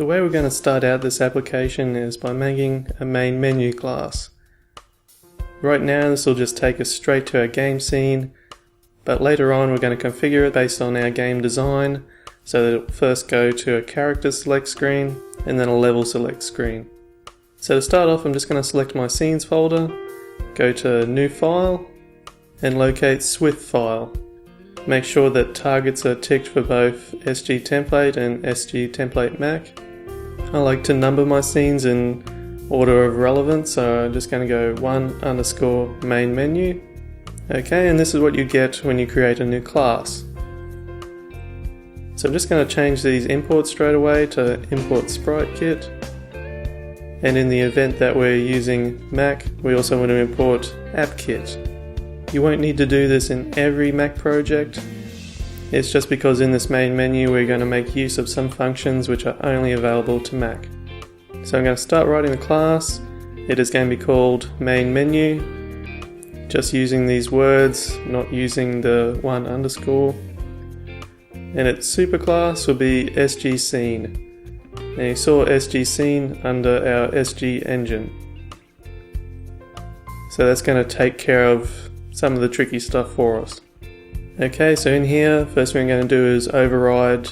The way we're going to start out this application is by making a main menu class. Right now this will just take us straight to our game scene, but later on we're going to configure it based on our game design so that it will first go to a character select screen and then a level select screen. So to start off, I'm just going to select my scenes folder, go to new file and locate Swift file. Make sure that targets are ticked for both SG template and SG template Mac. I like to number my scenes in order of relevance, so I'm just going to go 1_main menu. Okay, and this is what you get when you create a new class. So I'm just going to change these imports straight away to import sprite kit. And in the event that we're using Mac, we also want to import AppKit. You won't need to do this in every Mac project. It's just because in this main menu we're going to make use of some functions which are only available to Mac. So I'm going to start writing the class. It is going to be called main menu. Just using these words, not using the 1_. And its superclass will be SG scene. And you saw SG scene under our SG engine. So that's going to take care of some of the tricky stuff for us. Okay, so in here, first thing I'm going to do is override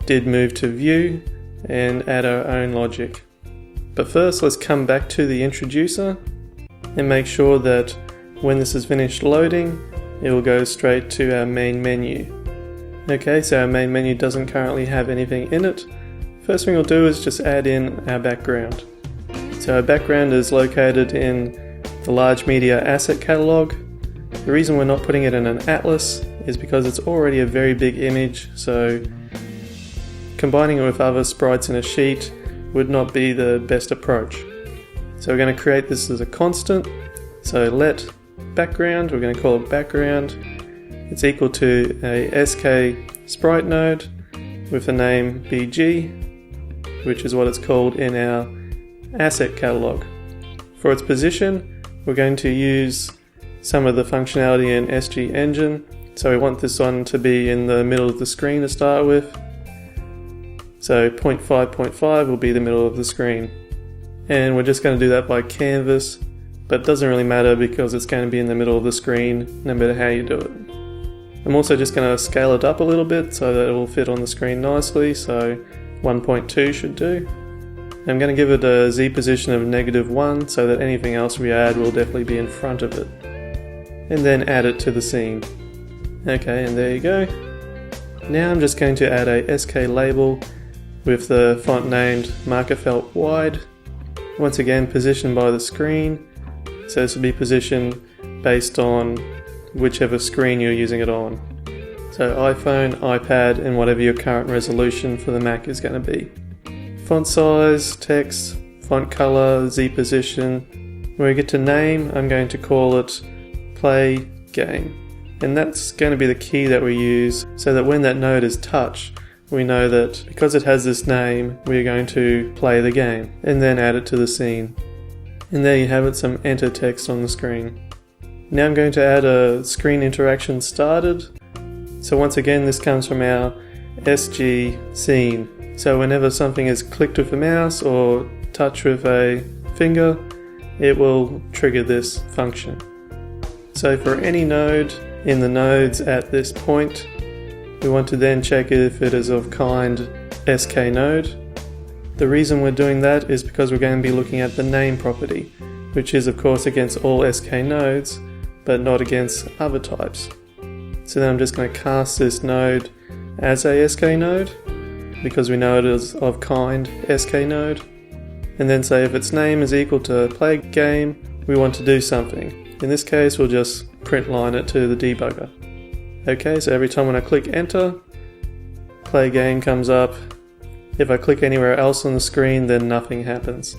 did move to view and add our own logic. But first, let's come back to the introducer and make sure that when this is finished loading, it will go straight to our main menu. Okay, so our main menu doesn't currently have anything in it. First thing we'll do is just add in our background. So our background is located in the large media asset catalog. The reason we're not putting it in an atlas is because it's already a very big image, so combining it with other sprites in a sheet would not be the best approach. So we're going to create this as a constant. So let background, we're going to call it background. It's equal to a SK sprite node with the name BG, which is what it's called in our asset catalog. For its position, we're going to use some of the functionality in SG engine. So we want this one to be in the middle of the screen to start with. So 0.5.5 will be the middle of the screen. And we're just going to do that by canvas, but it doesn't really matter because it's going to be in the middle of the screen no matter how you do it. I'm also just going to scale it up a little bit so that it will fit on the screen nicely, so 1.2 should do. I'm going to give it a Z position of -1 so that anything else we add will definitely be in front of it. And then add it to the scene. Okay, and there you go. Now I'm just going to add a SK label with the font named Marker Felt Wide. Once again, positioned by the screen. So this will be positioned based on whichever screen you're using it on. So iPhone, iPad, and whatever your current resolution for the Mac is going to be. Font size, text, font color, Z position. When we get to name, I'm going to call it play game. And that's going to be the key that we use so that when that node is touched, we know that because it has this name, we're going to play the game and then add it to the scene. And there you have it, some enter text on the screen. Now I'm going to add a screen interaction started. So once again, this comes from our SG scene. So whenever something is clicked with a mouse or touched with a finger, it will trigger this function. So for any node in the nodes at this point, we want to then check if it is of kind SK node. The reason we're doing that is because we're going to be looking at the name property, which is of course against all SK nodes, but not against other types. So then I'm just going to cast this node as a SK node, because we know it is of kind SK node. And then say if its name is equal to play game, we want to do something. In this case, we'll just print line it to the debugger. Okay, so every time when I click enter, play game comes up. If I click anywhere else on the screen, then nothing happens.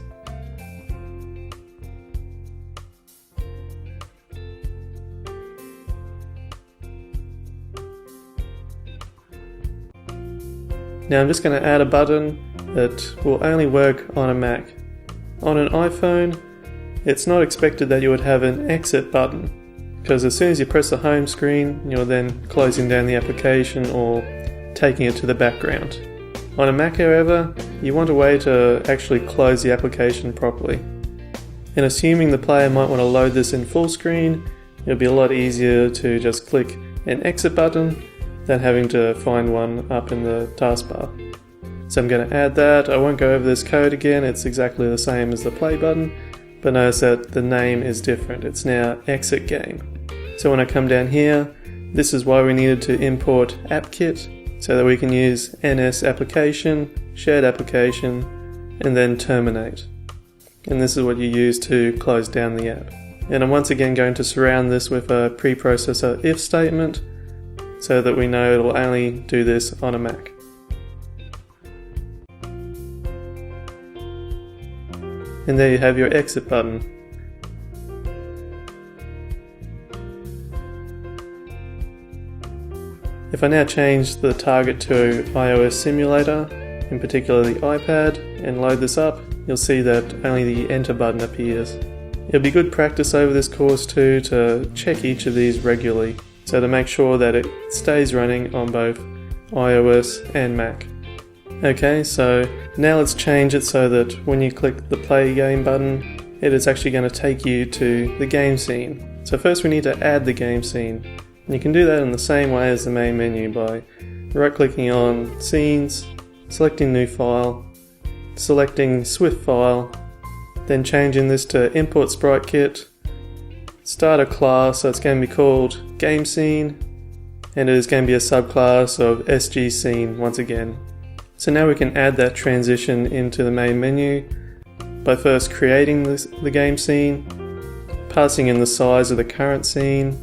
Now I'm just going to add a button that will only work on a Mac. On an iPhone, it's not expected that you would have an exit button, because as soon as you press the home screen, you're then closing down the application or taking it to the background. On a Mac, however, you want a way to actually close the application properly. And assuming the player might want to load this in full screen, it'll be a lot easier to just click an exit button than having to find one up in the taskbar. So I'm going to add that. I won't go over this code again, it's exactly the same as the play button, but notice that the name is different. It's now exit game. So when I come down here, this is why we needed to import AppKit, so that we can use NS application, shared application, and then terminate. And this is what you use to close down the app. And I'm once again going to surround this with a preprocessor if statement so that we know it'll only do this on a Mac. And there you have your exit button. If I now change the target to iOS simulator, in particular the iPad, and load this up, you'll see that only the enter button appears. It'll be good practice over this course too to check each of these regularly, so to make sure that it stays running on both iOS and Mac. Okay, so now let's change it so that when you click the play game button, it is actually going to take you to the game scene. So first we need to add the game scene. And you can do that in the same way as the main menu by right-clicking on Scenes, selecting New File, selecting Swift File, then changing this to Import Sprite Kit, start a class, so it's going to be called Game Scene, and it is going to be a subclass of SG Scene once again. So now we can add that transition into the main menu by first creating the game scene, passing in the size of the current scene,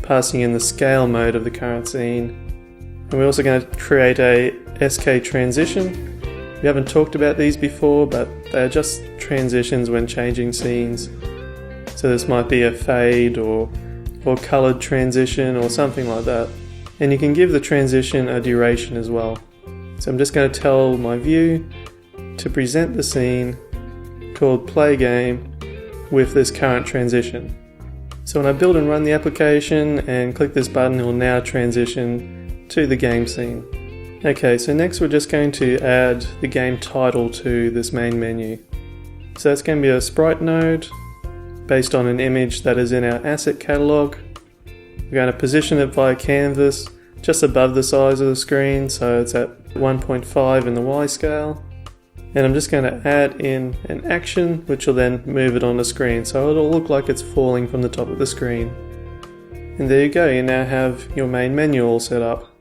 passing in the scale mode of the current scene, and we're also going to create a SK transition. We haven't talked about these before, but they're just transitions when changing scenes. So this might be a fade or colored transition or something like that. And you can give the transition a duration as well. So I'm just going to tell my view to present the scene called play game with this current transition. So when I build and run the application and click this button, it will now transition to the game scene. Okay, so next we're just going to add the game title to this main menu. So that's going to be a sprite node based on an image that is in our asset catalog. We're going to position it via canvas just above the size of the screen, so it's at 1.5 in the Y scale. And I'm just going to add in an action which will then move it on the screen, so it'll look like it's falling from the top of the screen. And there you go, you now have your main menu all set up.